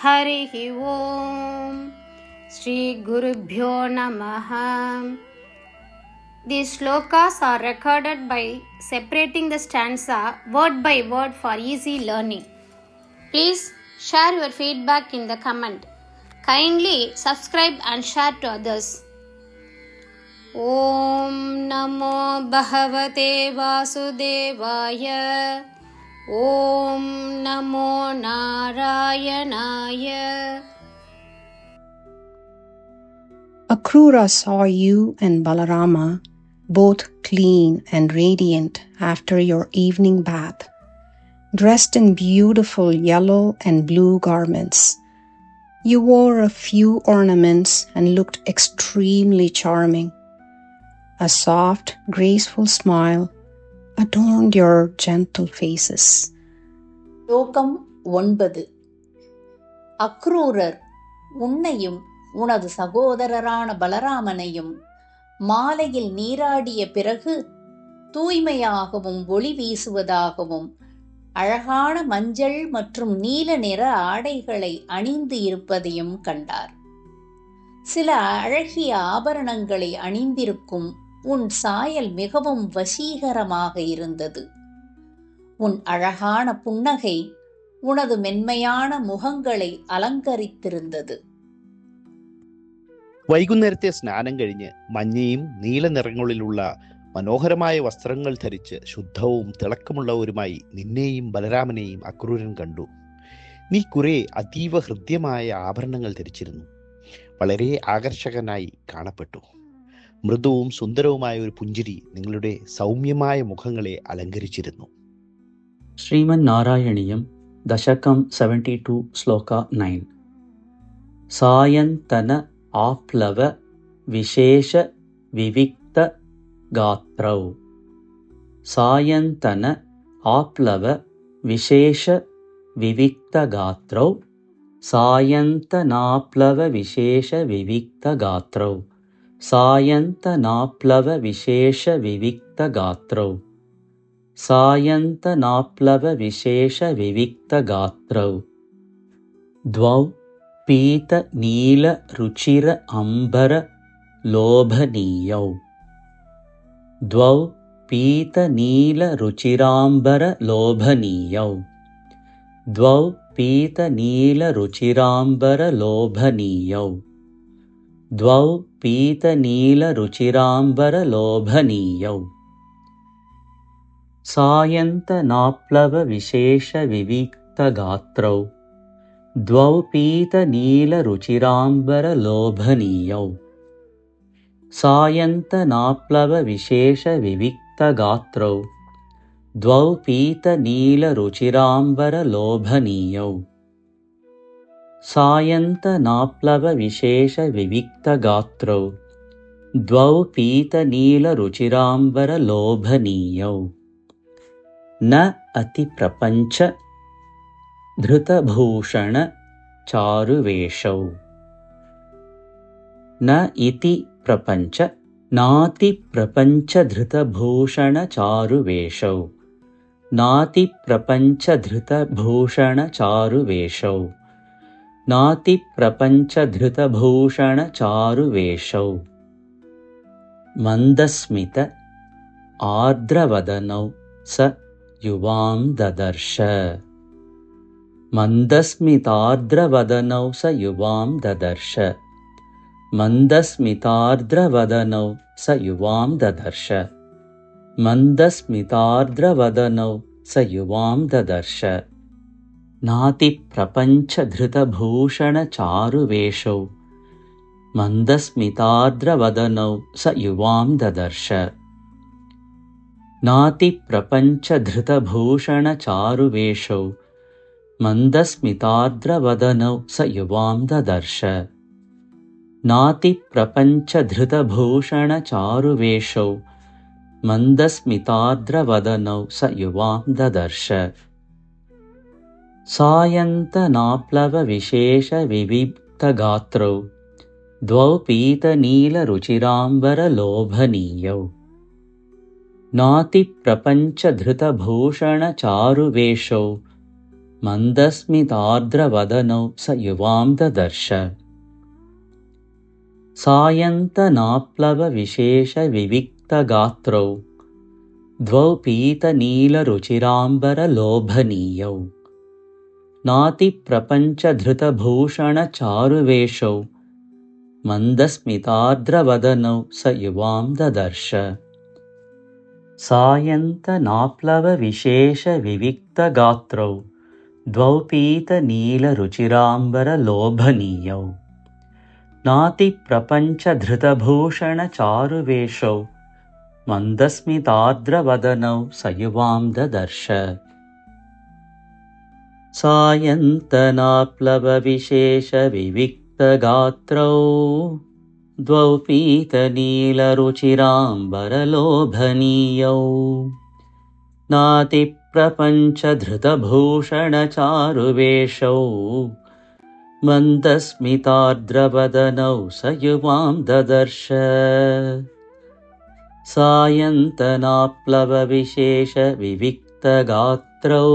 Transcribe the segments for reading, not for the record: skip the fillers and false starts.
हरिः ओम श्री गुरुभ्यो नमः. These shlokas are recorded by separating the stanza word by word for easy learning. Please share your feedback in the comment. Kindly subscribe and share to others. Om Namo Bhagavate Vasudevaya. Om Namo Narayanaya. Akrura saw you and Balarama both clean and radiant after your evening bath, dressed in beautiful yellow and blue garments. You wore a few ornaments and looked extremely charming. A soft, graceful smile adorned your gentle faces. ஸ்லோகம் 9. அக்ரூரர் உன்னையும் உனது சகோதரரான பலராமனையும் மாலையில் நீராடிய பிறகு தூய்மையாகவும் ஒளி வீசுவதாகவும் அழகான மஞ்சள் மற்றும் நீல நிற ஆடைகளை அணிந்து இருப்பதையும் கண்டார். சில அழகிய ஆபரணங்களை அணிந்திருக்கும் உன் சாயல் மிகவும் வசீகரமாக இருந்தது. உன் அழகான புன்னகை உனது மென்மையான മുഖങ്ങളെ അലങ്കരിച്ചിരുന്നത്. വൈകുന്നേരത്തെ സ്നാനം കഴിഞ്ഞ് മഞ്ഞയും നീല നിറങ്ങളിലുള്ള മനോഹരമായ വസ്ത്രങ്ങൾ ധരിച്ച് ശുദ്ധവും തിളക്കമുള്ളവരുമായി നിന്നെയും ബലരാമനെയും അക്രൂരൻ കണ്ടു. നീ കുറെ അതീവ ഹൃദ്യമായ ആഭരണങ്ങൾ ധരിച്ചിരുന്നു. വളരെ ആകർഷകനായി കാണപ്പെട്ടു. മൃദുവും സുന്ദരവുമായ ഒരു പുഞ്ചിരി നിങ്ങളുടെ സൗമ്യമായ മുഖങ്ങളെ അലങ്കരിച്ചിരുന്നു. ಶ್ರೀಮನ್ ನಾರಾಯಣೀಯಂ ದಶಕಂ 72 ಶ್ಲೋಕ 9. ಸಾಯಂತನ ಆಪ್ಲವ ವಿಶೇಷ ವಿವಿಕ್ತ ಗಾತ್ರೌ. ಸಾಯಂತನ ಆಪ್ಲವ ವಿಶೇಷ ವಿವಿಕ್ತ ಗಾತ್ರೌ. ಸಾಯಂತನಾಪ್ಲವ ವಿಶೇಷ ವಿವಿಕ್ತ ಗಾತ್ರೌ. ಸಾಯಂತನಾಪ್ಲವ ವಿಶೇಷ ವಿವಿಕ್ತ ಗಾತ್ರೌ. ಸಾಯಂತನಾಪ್ಲವ ವಿಶೇಷ ವಿವಿಕ್ತ ಗಾತ್ರೌ. ದ್ವೌ ಪೀತ ನೀಲ ರುಚಿರ ಅಂಬರ ಲೋಭನೀಯೌ. ದ್ವೌ ಪೀತ ನೀಲ ರುಚಿರಾಂಬರ ಲೋಭನೀಯೌ. ದ್ವೌ ಪೀತ ನೀಲ ರುಚಿರಾಂಬರ ಲೋಭನೀಯೌ. ದ್ವೌ ಪೀತ ನೀಲ ರುಚಿರಾಂಬರ ಲೋಭನೀಯೌ. ಸಾಯಂತನಾಪ್ಲವ ವಿಶೇಷ ವಿವಿಕ್ತ ಗಾತ್ರೌ. ದ್ವೌ ಪೀತ ನೀಲ ರುಚಿರಾಂಬರ ಲೋಭನೀಯೌ. ಸಾಯಂತನಾಪ್ಲವ ವಿಶೇಷ ವಿವಿಕ್ತ ಗಾತ್ರೌ. ದ್ವೌ ಪೀತ ನೀಲ ರುಚಿರಾಂಬರ ಲೋಭನೀಯೌ. ಸಾಯಂತನಾಪ್ಲವ ವಿಶೇಷ ವಿವಿಕ್ತ ಗಾತ್ರೌ. ದ್ವೌ ಪೀತ ನೀಲ ರುಚಿರಾಂಬರ ಲೋಭನೀಯೌ. ನ ಅತಿ ಪ್ರಪಂಚ ಧೃತಭೂಷಣ ಚಾರುವೇಷೌ. ನ ಇತಿ ಪ್ರಪಂಚ ನಾತಿ ಪ್ರಪಂಚ ಧೃತಭೂಷಣ ಚಾರುವೇಷೌ. ನಾತಿ ಪ್ರಪಂಚ ಧೃತಭೂಷಣ ಚಾರುವೇಷೌ. ನಾತಿ ಪ್ರಪಂಚ ಧೃತಭೂಷಣ ಚಾರುವೇಷೌ. ಮಂದಸ್ಮಿತ ಆರ್ದ್ರವದನೌ ಸ ಯುವಾಂ ದದರ್ಶ. ಮಂದಸ್ಮಿತಾರ್ದ್ರವದನೌ ಸ ಯುವಾಂ ದದರ್ಶ. ಮಂದಸ್ಮಿತಾರ್ದ್ರವದನೌ ಸ ಯುವಾಂ ದದರ್ಶ. ಮಂದಸ್ಮಿತಾರ್ದ್ರವದನೌ ಸ ಯುವಾಂ ದದರ್ಶ. ನಾತಿ ಪ್ರಪಂಚ ಧೃತಭೂಷಣ ಚಾರುವೇಷೌ. ಮಂದಸ್ಮಿತಾರ್ದ್ರವದನೌ ಸ ಯುವಾಂ ದದರ್ಶ. ನಾತಿ ಪ್ರಪಂಚ ಧೃತಭೂಷಣ ಚಾರುವೇಷೌ. ಮಂದಸ್ಮಿತಾರ್ದ್ರವದನೌ ಸ ಯುವಾಂ ದದರ್ಶ. ನಾತಿ ಪ್ರಪಂಚ ಧೃತಭೂಷಣ ಚಾರುವೇಷೌ. ಮಂದಸ್ಮಿತಾರ್ದ್ರವದನೌ ಸ ಯುವಾಂ ದದರ್ಶ. ಸಾಯಂತನಾಪ್ಲವ ವಿಶೇಷ ವಿವಿಕ್ತ ಗಾತ್ರೌ. ದ್ವೌ ಪೀತ ನೀಲ ರುಚಿರಾಂಬರ ಲೋಭನೀಯೌ. ನಾತಿ ಪ್ರಪಂಚ ಧೃತಭೂಷಣ ಚಾರುವೇಷೌ. मन्दस्मितार्द्रवदनौ स युवां ददर्श सायन्तनाप्लवविशेषविविक्तगात्रौ द्वौ पीतनीलरुचिराम्बरलोभनीयौ नातिप्रपञ्चधृतभूषणचारुवेषौ मन्दस्मितार्द्रवदनौ स युवां ददर्श सायन्तनाप्लवविशेषविविक्तगात्रौ द्वौ पीतनीलरुचिराम्बरलोभनीयौ नातिप्रपञ्चधृतभूषणचारुवेषौ मन्दस्मितार्द्रवदनौ स युवां ददर्श सायन्तनाप्लवविशेषविविक्तगात्रौ द्वौ पीतनीलरुचिराम्बरलोभनीयौ नातिप्रपञ्चधृतभूषणचारुवेषौ मन्दस्मितार्द्रवदनौ स युवां ददर्श सायन्तनाप्लवविशेषविविक्तगात्रौ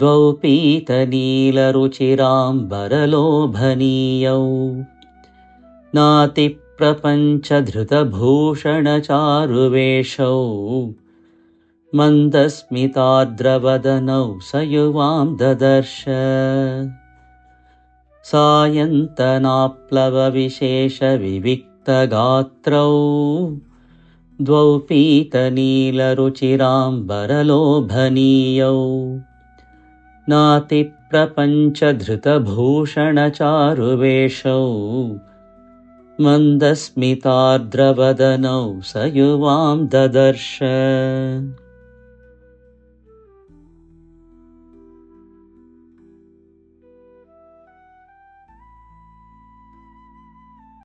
द्वौ पीतनीलरुचिराम्बरलोभनीयौ नातिप्रपञ्चधृतभूषणचारुवेषौ मन्दस्मितार्द्रवदनौ स युवां ददर्श सायन्तनाप्लवविशेषविविक्तगात्रौ द्वौ पीतनीलरुचिराम्बरलोभनीयौ नातिप्रपञ्चधृतभूषणचारुवेषौ मन्दस्मितार्द्रवदनौ स युवां ददर्श